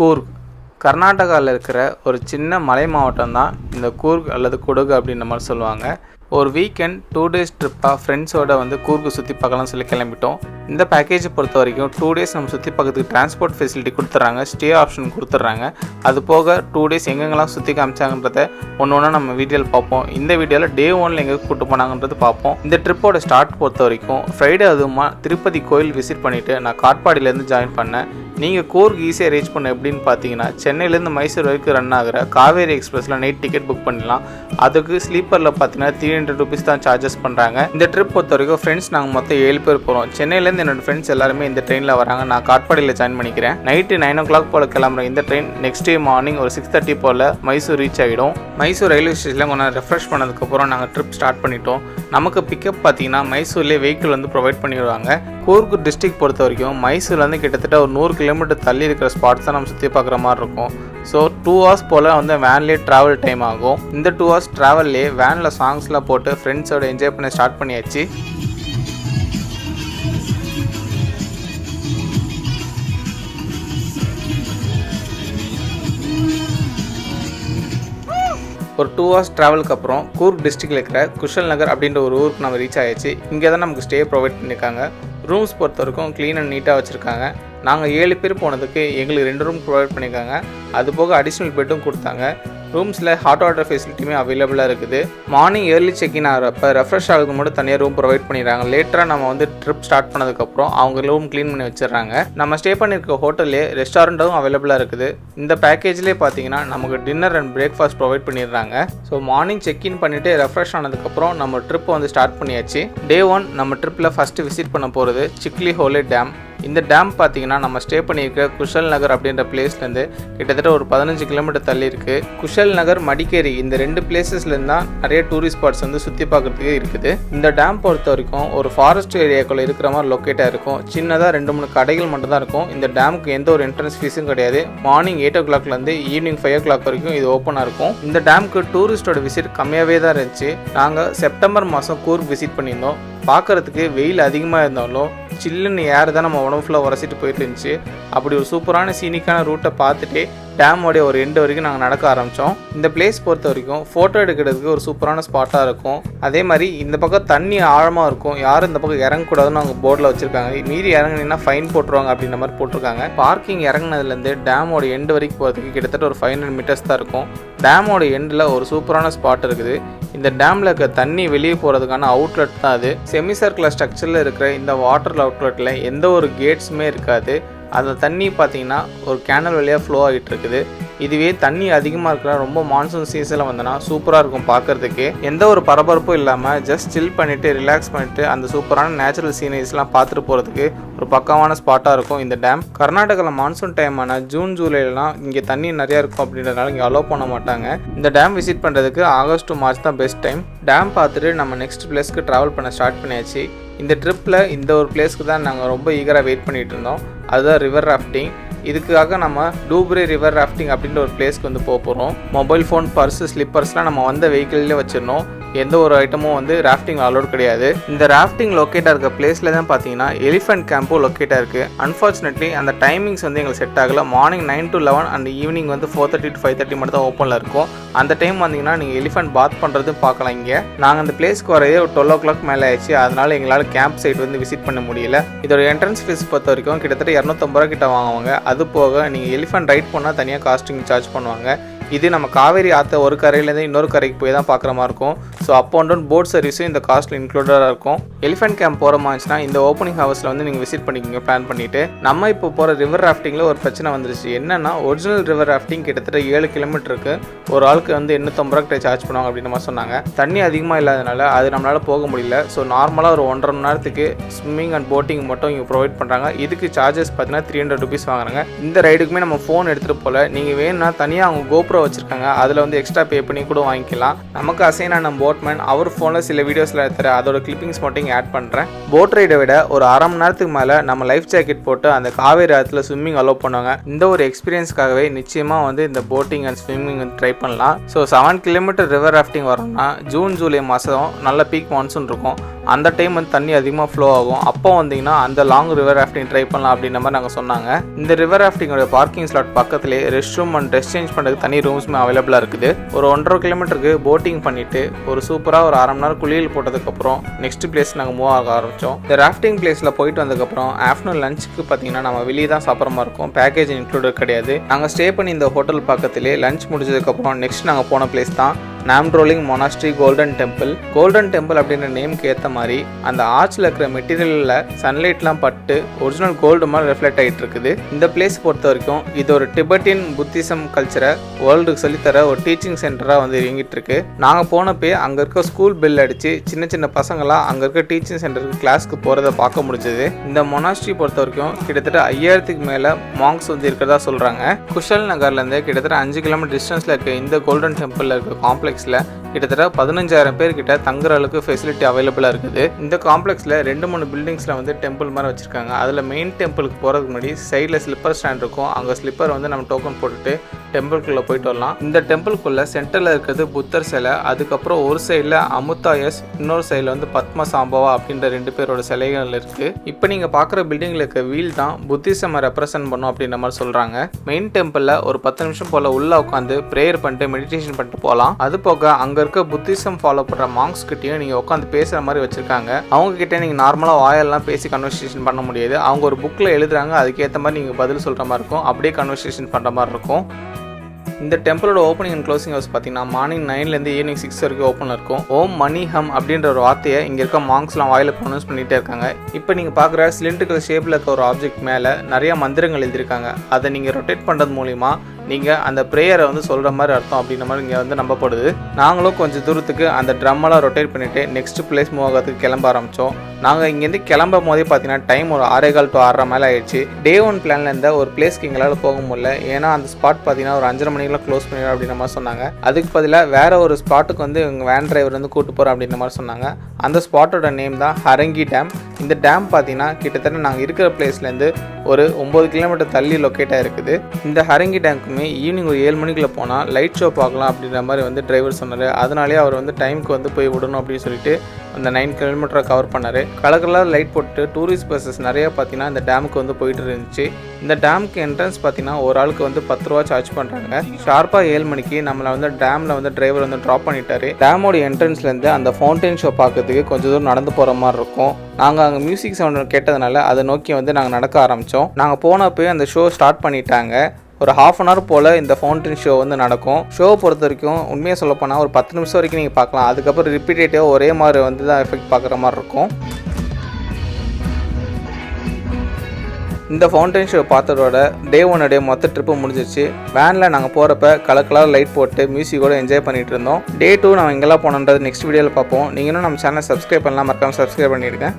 கூர்க் கர்நாடகாவில் இருக்கிற ஒரு சின்ன மலை மாவட்டம் தான் இந்த கூர்க் அல்லது குடகு அப்படின்ற மாதிரி சொல்லுவாங்க. ஒரு வீக்கெண்ட் 2 days ட்ரிப்பாக ஃப்ரெண்ட்ஸோடு கூர்க்கு சுற்றி பார்க்கலாம்னு சொல்லி கிளம்பிட்டோம். இந்த பேக்கேஜை பொறுத்த வரைக்கும் 2 days நம்ம சுற்றி பார்க்கறதுக்கு டிரான்ஸ்போர்ட் ஃபெசிலிட்டி கொடுத்துட்றாங்க, ஸ்டே ஆப்ஷன் கொடுத்துட்றாங்க. அது போக 2 days எங்கெங்கெல்லாம் சுற்றி காமிச்சாங்கன்றத ஒன்று நம்ம வீடியோவில் பார்ப்போம். இந்த வீடியோவில் Day 1 எங்கே கூப்பிட்டு போனாங்கன்றது பார்ப்போம். இந்த ட்ரிப்போட ஸ்டார்ட் பொறுத்த வரைக்கும் ஃப்ரைடே அதுவுமா திருப்பதி கோயில் விசிட் பண்ணிவிட்டு நான் காட்பாடியிலேருந்து ஜாயின் பண்ணேன். நீங்கள் கூர்க் ஈஸியாக ரீச் பண்ண எப்படின்னு பார்த்தீங்கன்னா, சென்னையிலேருந்து மைசூர் வரைக்கும் ரன் ஆகிற காவேரி எக்ஸ்பிரஸில் நைட் டிக்கெட் புக் பண்ணிடலாம். அதுக்கு ஸ்லீப்பரில் பார்த்தீங்கன்னா 300 rupees தான் சார்ஜஸ் பண்ணுறாங்க. இந்த ட்ரிப் பொறுத்த வரைக்கும் ஃப்ரெண்ட்ஸ் நாங்கள் மொத்தம் 7 பேர் போகிறோம். சென்னையிலேருந்து என்னோடய ஃப்ரெண்ட்ஸ் எல்லாருமே இந்த ட்ரெயினில் வராங்க. நான் காட்பாடியில் ஜாயின் பண்ணிக்கிறேன். நைட்டு 9 o'clock போல் கிளம்புற இந்த ட்ரெயின் நெக்ஸ்ட் டே மார்னிங் ஒரு 6:30 போல் மைசூர் ரீச் ஆகிடும். மைசூர் ரயில்வே ஸ்டேஷனில் கொஞ்சம் ரெஃப்ரெஷ் பண்ணதுக்கப்புறம் நாங்கள் ட்ரிப் ஸ்டார்ட் பண்ணிட்டோம். நமக்கு பிக்கப் பார்த்தீங்கன்னா மைசூர்லேயே வெஹிக்கிள் ப்ரொவைட் பண்ணிடுவாங்க. கூர்க் டிஸ்ட்ரிக்ட் பொறுத்த வரைக்கும் மைசூர்லேருந்து கிட்டத்தட்ட ஒரு 100 கிலோமீட்டர் தள்ளி இருக்கிற ஸ்பாட்ஸ் தான் நம்ம சுற்றி பார்க்குற மாதிரி இருக்கும். ஸோ 2 hours போல் வேன்லேயே ட்ராவல் டைம் ஆகும். இந்த 2 hours ட்ராவல்லே வேனில் சாங்ஸ்லாம் போட்டு ஃப்ரெண்ட்ஸோட என்ஜாய் பண்ண ஸ்டார்ட் பண்ணியாச்சு. ஒரு 2 hours ட்ராவலுக்கு அப்புறம் கூர்க் டிஸ்ட்ரிக்டில் இருக்கிற குஷல் நகர் அப்படின்ற ஒரு ஊருக்கு நம்ம ரீச் ஆகிடுச்சு. இங்கே தான் நமக்கு ஸ்டே ப்ரொவைட் பண்ணியிருக்காங்க. ரூம்ஸ் பொறுத்த வரைக்கும் க்ளீன் அண்ட் நீட்டாக வச்சுருக்காங்க. நாங்கள் 7 பேர் போனதுக்கு எங்களுக்கு 2 ரூம் ப்ரொவைட் பண்ணியிருக்காங்க. அது போக அடிஷ்னல் பெட்டும் கொடுத்தாங்க. ரூம்ஸில் ஹாட் வாட்டர் ஃபெசிலிட்டியுமே அவைலபிளாக இருக்குது. மார்னிங் ஏர்லி செக்இன் ஆகிறப்ப ரெஃப்ரெஷ் ஆகுது மட்டும் தனியாக ரூம் ப்ரொவைட் பண்ணிடுறாங்க. லேட்டராக நம்ம ட்ரிப் ஸ்டார்ட் பண்ணதுக்கப்புறம் அவங்க ரூம் க்ளீன் பண்ணி வச்சிடுறாங்க. நம்ம ஸ்டே பண்ணியிருக்க ஹோட்டல்லே ரெஸ்டாரண்ட்டும் அவைலபிளாக இருக்குது. இந்த பேக்கேஜ்லேயே பார்த்தீங்கன்னா நமக்கு டின்னர் அண்ட் பிரேக்ஃபாஸ்ட் ப்ரொவைட் பண்ணிடுறாங்க. ஸோ மார்னிங் செக்இன் பண்ணிவிட்டு ரெஃப்ரெஷ் ஆனதுக்கப்புறம் நம்ம ட்ரிப் ஸ்டார்ட் பண்ணியாச்சு. Day 1 நம்ம ட்ரிப்பில் ஃபஸ்ட்டு விசிட் பண்ண போகிறது சிக்லி ஹோலே டேம். இந்த டேம் பார்த்தீங்கன்னா நம்ம ஸ்டே பண்ணியிருக்க குஷல் நகர் அப்படின்ற பிளேஸ்லேருந்து கிட்டத்தட்ட ஒரு 15 கிலோமீட்டர் தள்ளி இருக்குது. குஷல் நகர், மடிக்கேரி இந்த 2 பிளேசஸ்லேருந்து தான் நிறைய டூரிஸ்ட் ஸ்பாட்ஸ் சுற்றி பார்க்குறதுக்கு இருக்குது. இந்த டேம் பொறுத்த வரைக்கும் ஒரு ஃபாரஸ்ட் ஏரியாக்குள்ளே இருக்கிற மாதிரி லொக்கேட்டாக இருக்கும். சின்னதாக 2-3 கடைகள் மட்டும் தான் இருக்கும். இந்த டேமுக்கு எந்த ஒரு என்ட்ரன்ஸ் ஃபீஸும் கிடையாது. மார்னிங் 8 o'clockலேருந்து ஈவினிங் 5 o'clock வரைக்கும் இது ஓப்பனாக இருக்கும். இந்த டேமுக்கு டூரிஸ்டோட விசிட் கம்மியாகவே தான் இருந்துச்சு. நாங்கள் செப்டம்பர் மாதம் கூர்க் விசிட் பண்ணியிருந்தோம். பார்க்குறதுக்கு வெயில் அதிகமாக இருந்தாலும் சில்லுன்னு ஏர் தான் நம்ம உடம்பு ஃபுல்லாக உரசிட்டு போயிட்டு இருந்துச்சு. அப்படி ஒரு சூப்பரான சீனிக்கான ரூட்டை பார்த்துட்டு டேமோடைய ஒரு எண்டு வரைக்கும் நாங்கள் நடக்க ஆரம்பித்தோம். இந்த பிளேஸ் பொறுத்த வரைக்கும் ஃபோட்டோ எடுக்கிறதுக்கு ஒரு சூப்பரான ஸ்பாட்டாக இருக்கும். அதே மாதிரி இந்த பக்கம் தண்ணி ஆழமாக இருக்கும். யாரும் இந்த பக்கம் இறங்கக்கூடாதுன்னு அவங்க போர்டில் வச்சுருக்காங்க. மீறி இறங்குனீங்கன்னா ஃபைன் போட்டுருவாங்க அப்படின்ற மாதிரி போட்டிருக்காங்க. பார்க்கிங் இறங்கினதுலேருந்து டேமோட எண்டு வரைக்கும் போகிறதுக்கு கிட்டத்தட்ட ஒரு 500 meters தான் இருக்கும். டேமோட எண்டில் ஒரு சூப்பரான ஸ்பாட் இருக்குது. இந்த டேமில் இருக்க தண்ணி வெளியே போகிறதுக்கான அவுட்லெட் தான் அது. செமி சர்க்குலர் ஸ்ட்ரக்சரில் இருக்கிற இந்த வாட்டர் அவுட்லெட்டில் எந்த ஒரு கேட்ஸுமே இருக்காது. அந்த தண்ணி பார்த்தீங்கன்னா ஒரு கேனல் வழியாக ஃப்ளோ ஆகிட்டு இருக்குது. இதுவே தண்ணி அதிகமாக இருக்கிற ரொம்ப மான்சூன் சீசனில் வந்தோன்னா சூப்பராக இருக்கும் பார்க்குறதுக்கு. எந்த ஒரு பரபரப்பும் இல்லாமல் ஜஸ்ட் சில் பண்ணிவிட்டு ரிலாக்ஸ் பண்ணிவிட்டு அந்த சூப்பரான நேச்சுரல் சீனரிஸ்லாம் பார்த்துட்டு போகிறதுக்கு ஒரு பக்கமான ஸ்பாட்டாக இருக்கும் இந்த டேம். கர்நாடகாவில் மான்சூன் டைமான ஜூன் ஜூலைலாம் இங்கே தண்ணி நிறையா இருக்கும் அப்படின்றதுனால இங்கே அலோவ் பண்ண மாட்டாங்க. இந்த டேம் விசிட் பண்ணுறதுக்கு August to March தான் பெஸ்ட் டைம். டேம் பார்த்துட்டு நம்ம நெக்ஸ்ட் பிளேஸ்க்கு ட்ராவல் பண்ண ஸ்டார்ட் பண்ணியாச்சு. இந்த ட்ரிப்பில் இந்த ஒரு பிளேஸ்க்கு தான் நாங்கள் ரொம்ப ஈகராக வெயிட் பண்ணிகிட்டு இருந்தோம். அதுதான் ரிவர் ராஃப்டிங். இதுக்காக நம்ம டூப்ரே ரிவர் ராஃப்டிங் அப்படின்ற ஒரு பிளேஸ்க்கு போக போகிறோம். மொபைல் ஃபோன், பர்ஸு, ஸ்லிப்பர்ஸ்லாம் நம்ம வந்த வெஹிக்கிள்லேயே வச்சிடணும். எந்த ஒரு ஐட்டமும் ராஃப்டிங் அலோட் கிடையாது. இந்த ராஃப்டிங் லொக்கேட்டாக இருக்க பிளேஸில் தான் பார்த்தீங்கன்னா எலிஃபென்ட் கேம்பும் லொக்கேட்டாக இருக்குது. அன்ஃபார்ச்சுனேட்லி அந்த டைமிங்ஸ் எங்களுக்கு செட் ஆகலை. Morning 9 to 11 and evening 4:30 to 5:30 மட்டும் தான் ஓப்பனில் இருக்கும். அந்த டைம் வந்தீங்கன்னா நீங்கள் எலிஃபென்ட் பாத் பண்ணுறதும் பார்க்கலாம். இங்கே நாங்கள் அந்த பிளேஸ்க்கு வரதே ஒரு 12 o'clock மேலே ஆயிடுச்சு. அதனால் எங்களால் கேம்ப் சைட் விசிட் பண்ண முடியல. இதோட என்ட்ரன்ஸ் ஃபீஸ் பொறுத்த வரைக்கும் கிட்டத்தட்ட 250 ரூபா கிட்ட வாங்குவாங்க. அது போக நீங்கள் எலிஃபென்ட் ரைட் பண்ணால் தனியாக காஸ்டிங் சார்ஜ் பண்ணுவாங்க. இது நம்ம காவேரி ஆற்ற ஒரு கரையிலேருந்து இன்னொரு கரைக்கு போய் தான் பார்க்குற மாதிரி இருக்கும். So up and down boat சர்வீஸும் இந்த காஸ்ட்டில் இன்க்ளூடடாக இருக்கும். எலிஃபென்ட் கேம்ப் போகிற மாதிரிச்சுன்னா இந்த ஓப்பனிங் ஹவர்ஸில் நீங்கள் விசிட் பண்ணிக்கோங்க பிளான் பண்ணிவிட்டு. நம்ம இப்போ போகிற ரிவர் ராஃப்டிங்கில் ஒரு பிரச்சனை வந்துருச்சு. என்னென்னா ஒரிஜினல் ரிவர் ராஃப்டிங் கிட்டத்தட்ட 7 கிலோமீட்டருக்கு ஒரு ஆளுக்கு 850 ரூபா கிட்ட சார்ஜ் பண்ணுவாங்க அப்படின்னு மாதிரி சொன்னாங்க. தண்ணி அதிகமாக இல்லாதனால அது நம்மளால் போக முடியல. ஸோ நார்மலாக ஒரு 1.5 மணி நேரத்துக்கு ஸ்விம்மிங் அண்ட் போட்டிங் மட்டும் இங்கே ப்ரொவைட் பண்ணுறாங்க. இதுக்கு சார்ஜஸ் பார்த்தீங்கன்னா 300 rupees வாங்குறாங்க. இந்த ரைடுக்குமே நம்ம ஃபோன் எடுத்துகிட்டு போகல. நீங்கள் வேணும்னா தனியாக அவங்க கோப்ரோ வச்சுருக்காங்க. அதில் எக்ஸ்ட்ரா பே பண்ணி கூட வாங்கிக்கலாம். நமக்கு அசைனான போர்டு போட்மேன் அவர் ஃபோனில் சில வீடியோஸில் எடுத்துற அதோட கிளிப்பிங்ஸ் மட்டும் இங்கே ஆட் பண்ணுறேன். போட் ரைடை விட ஒரு அரை மணி நேரத்துக்கு மேலே நம்ம லைஃப் ஜாக்கெட் போட்டு அந்த காவேரி ஆற்றுல ஸ்விம்மிங் அலோவ் பண்ணுவாங்க. இந்த ஒரு எக்ஸ்பீரியன்ஸ்க்காகவே நிச்சயமாக வந்து இந்த போட்டிங் அண்ட் ஸ்விம்மிங் வந்து ட்ரை பண்ணலாம். So 7 kilometre river rafting June July ஜூலை மாதம் நல்ல பீக் மான்சூன் இருக்கும். அந்த டைம் வந்து தண்ணி அதிகமாக ஃப்ளோ ஆகும். அப்போ வந்தீங்கன்னா அந்த லாங் ரிவர் ராஃப்டிங் ட்ரை பண்ணலாம் அப்படின்ற மாதிரி நாங்கள் சொன்னாங்க. இந்த ரிவர் ராஃப்டிங்கோட பார்க்கிங் ஸ்லாட் பக்கத்துலேயே rest room and dress change பண்ணுறதுக்கு தனி ரூம்ஸுமே அவைலபிளாக இருக்குது. ஒரு 1.5 கிலோமீட்டருக்கு போட்டிங் பண்ணிவிட்டு ஒரு சூப்பராக ஒரு அரை மணி நேரம் குளியல் போட்டதுக்கப்புறம் நெக்ஸ்ட் பிளேஸ் நாங்கள் மூவ் ஆக ஆரம்பித்தோம். இந்த ராஃப்டிங் பிளேஸில் போயிட்டு வந்ததுக்கப்புறம் ஆஃப்டர்நூன் லஞ்சுக்கு பார்த்தீங்கன்னா நம்ம வெளியே தான் சாப்பிட்ற மாதிரி இருக்கும். பேக்கேஜ் இன்க்ளூடட் கிடையாது. நாங்கள் ஸ்டே பண்ணி இந்த ஹோட்டல் பக்கத்துலேயே லஞ்ச் முடிஞ்சதுக்கப்புறம் நெக்ஸ்ட் நாங்கள் போன பிளேஸ் தான் Namdroling monastery golden temple. Golden temple அப்படின்ற நேமுக்கு ஏற்ற மாதிரி அந்த ஆர்ச்சில் இருக்கிற மெட்டீரியலில் சன்லைட்லாம் பட்டு ஒரிஜினல் கோல்டு மாதிரி ரிஃப்ளெக்ட் ஆகிட்டு இருக்குது. இந்த பிளேஸ் பொறுத்த வரைக்கும் இது ஒரு டிபெட்டியன் புத்திசம் கல்ச்சரை வேர்ல்டுக்கு சொல்லித்தர ஒரு டீச்சிங் சென்டராக வந்து இயங்கிட்டு இருக்கு. நாங்கள் போனப்போ அங்கே இருக்க ஸ்கூல் பெல் அடித்து சின்ன சின்ன பசங்களாம் அங்கே இருக்க டீச்சிங் சென்டருக்கு கிளாஸ்க்கு போகிறத பார்க்க முடிஞ்சது. இந்த மொனாஸ்ட்ரி பொறுத்த வரைக்கும் கிட்டத்தட்ட 5000க்கு மேலே மாங்ஸ் வந்து இருக்கிறதா சொல்கிறாங்க. குஷல் நகர்லேருந்து கிட்டத்தட்ட 5 கிலோமீட்டர் டிஸ்டன்ஸில் இருக்க இந்த கோல்டன் டெம்பிளில் இருக்க காம்ப்ளெக்ஸில் கிட்டத்தட்ட 15,000 பேர் கிட்ட தங்குற அளவுக்கு ஃபெசிலிட்டி அவைலபிளாக இருக்குது. இந்த காம்ப்ளெக்ஸில் 2-3 பில்டிங்ஸில் வந்து டெம்பிள் மாதிரி வச்சுருக்காங்க. அதில் மெயின் டெம்பிளுக்கு போகிறதுக்கு முன்னாடி சைடில் ஸ்லிப்பர் ஸ்டாண்ட் இருக்கும். அங்கே ஸ்லிப்பர் வந்து நம்ம டோக்கன் போட்டுட்டு டெம்பிள்குள்ளே போயிட்டு வரலாம். இந்த டெம்பிள்குள்ளே சென்டரில் இருக்கிறது புத்தர் சிலை, அதுக்கப்புறம் ஒரு சைடில் அமுத்தாயஸ், இன்னொரு சைடில் வந்து பத்ம சாம்பவா அப்படின்ற 2 பேரோட சிலைகள் இருக்குது. இப்போ நீங்கள் பார்க்குற பில்டிங்கில் இருக்க வீல் தான் புத்திசமை ரெப்ரசன்ட் பண்ணும் அப்படின்ற மாதிரி சொல்கிறாங்க. மெயின் டெம்பிளில் ஒரு 10 நிமிஷம் போல் உள்ளே உட்காந்து ப்ரேயர் பண்ணிட்டு மெடிடேஷன் பண்ணிட்டு போகலாம். அது போக அங்கே இருக்க புத்திசம் ஃபாலோ பண்ணுற மாங்ஸ் கிட்டையும் நீங்கள் உட்காந்து பேசுகிற மாதிரி வச்சுருக்காங்க. அவங்க கிட்டே நீங்கள் நார்மலாக வாயெல்லாம் பேசி கன்வர்சேஷன் பண்ண முடியாது. அவங்க ஒரு புக்கில் எழுதுறாங்க, அதுக்கேற்ற மாதிரி நீங்கள் பதில் சொல்கிற மாதிரி இருக்கும். அப்படியே கன்வர்சேஷன் பண்ணுற மாதிரி இருக்கும். இந்த டெம்பிளோட ஓப்பனிங் அண்ட் க்ளோசிங் ஹவர்ஸ் பார்த்தீங்கன்னா மார்னிங் 9லேருந்து ஈவினிங் 6 வரைக்கும் ஓப்பனில் இருக்கும். ஓம் மணி ஹம் அப்படின்ற ஒரு வார்த்தையை இங்கே இருக்க மாங்ஸ்லாம் வாயில் ப்ரொனவுன்ஸ் பண்ணிகிட்டே இருக்காங்க. இப்போ நீங்கள் பார்க்குற சிலிண்ட்ரிக்கல் ஷேப்பில் இருக்க ஒரு ஆப்ஜெக்ட் மேலே நிறையா மந்திரங்கள் எழுதியிருக்காங்க. அதை நீங்கள் ரொட்டேட் பண்ணுறது மூலிமா நீங்கள் அந்த ப்ரேயரை வந்து சொல்கிற மாதிரி அர்த்தம் அப்படின்ற மாதிரி இங்கே வந்து நம்பப்படுது. நாங்களும் கொஞ்சம் தூரத்துக்கு அந்த ட்ரம்மெல்லாம் ரொட்டேட் பண்ணிவிட்டு நெக்ஸ்ட் பிளேஸ் மூவ் ஆகிறதுக்கு கிளம்ப ஆரம்பித்தோம். நாங்கள் இங்கேருந்து கிளம்பும் போதே பார்த்தீங்கன்னா டைம் ஒரு 6:15 to 6:30 மேலே ஆயிடுச்சு. டே 1 பிளானில் இருந்த ஒரு பிளேஸ்க்கு எங்களால் போக முடியல. ஏன்னா அந்த ஸ்பாட் பார்த்தீங்கன்னா ஒரு 5:30 மணிக்கெலாம் க்ளோஸ் பண்ணிடும் அப்படின்ற மாதிரி சொன்னாங்க. அதுக்கு பதிலாக வேறு ஒரு ஸ்பாட்டுக்கு வந்து எங்கள் வேன் டிரைவர் வந்து கூப்பிட்டு போகிறோம் அப்படின்ற மாதிரி சொன்னாங்க. அந்த ஸ்பாட்டோட நேம் தான் ஹரங்கி டேம். இந்த டேம் பார்த்தீங்கன்னா கிட்டத்தட்ட நாங்கள் இருக்கிற பிளேஸ்லேருந்து ஒரு 9 கிலோமீட்டர் தள்ளி லொக்கேட் ஆகிருக்குது. இந்த ஹரங்கி டேமுக்குமே ஈவினிங் ஒரு 7 மணிக்குள்ளே போனால் லைட் ஷோ பார்க்கலாம் அப்படின்ற மாதிரி வந்து டிரைவர் சொன்னார். அதனாலே அவர் வந்து டைமுக்கு வந்து போய் விடணும் அப்படின்னு சொல்லிட்டு அந்த 9 கிலோமீட்டரை கவர் பண்ணார். கலர் லைட் போட்டு டூரிஸ்ட் பஸ்ஸஸ் நிறையா பார்த்தீங்கன்னா இந்த டேமுக்கு வந்து போயிட்டு இருந்துச்சு. இந்த டேமுக்கு என்ட்ரன்ஸ் பார்த்தீங்கன்னா ஒரு ஆளுக்கு வந்து 10 ரூபா சார்ஜ் பண்ணுறாங்க. ஷார்ப்பாக 7 மணிக்கு நம்மளை வந்து டேமில் வந்து டிரைவர் வந்து ட்ராப் பண்ணிட்டாரு. டேமோட என்ட்ரன்ஸ்லேருந்து அந்த ஃபவுண்டைன் ஷோ பார்க்கறதுக்கு கொஞ்சம் தூரம் நடந்து போகிற மாதிரி இருக்கும். நாங்கள் அங்கே மியூசிக் சவுண்ட் கேட்டதுனால அதை நோக்கி வந்து நாங்கள் நடக்க ஆரம்பித்தோம். நாங்கள் போனப்போ அந்த ஷோ ஸ்டார்ட் பண்ணிட்டாங்க. ஒரு 1/2 hour போல் இந்த ஃபவுண்டைன் ஷோ வந்து நடக்கும். ஷோவை பொறுத்த வரைக்கும் உண்மையாக சொல்லப்போனால் ஒரு 10 நிமிஷம் வரைக்கும் நீங்கள் பார்க்கலாம். அதுக்கப்புறம் ரிப்பீட்டேட்டிவாக ஒரே மாதிரி வந்து தான் எஃபெக்ட் பார்க்குற மாதிரி இருக்கும். இந்த ஃபவுண்டைன் ஷோ பார்த்ததோட டே 1 மொத்த ட்ரிப்பு முடிஞ்சிச்சு. வேனில் நாங்கள் போகிறப்ப கலர் லைட் போட்டு மியூசிக்கோடு என்ஜாய் பண்ணிகிட்டு இருந்தோம். டே 2 நம்ம எங்கெல்லாம் போனோன்றது நெக்ஸ்ட் வீடியோவில் பார்ப்போம். நீங்களும் நம்ம சேனலை சப்ஸ்கிரைப் பண்ணலாம், மறக்காமல் சப்ஸ்கிரைப் பண்ணிவிடுங்க.